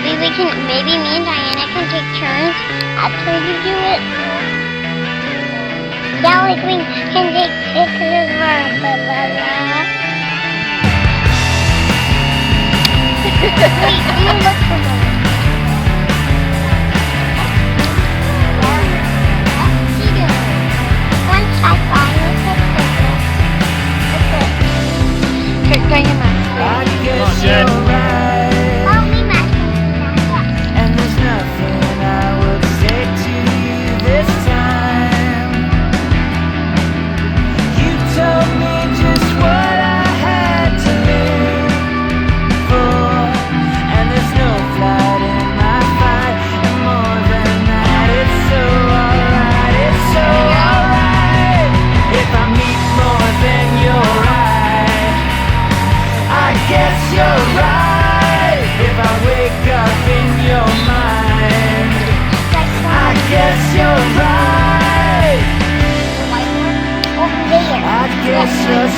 maybe me and Diana can take turns after you do it. Yeah, like we can take pictures of our blah. Wait, let me look for them. Once I find it, Take your mask. I guess you're right, oh, we must. and there's nothing I would say to you this time. You told me just what I had to live for, and there's no flight in my fight, and more than that, it's so alright, it's so alright. If I meet more than you're right, I guess you're right. If I wake up in your mind, I guess you're right. Over there. I guess you're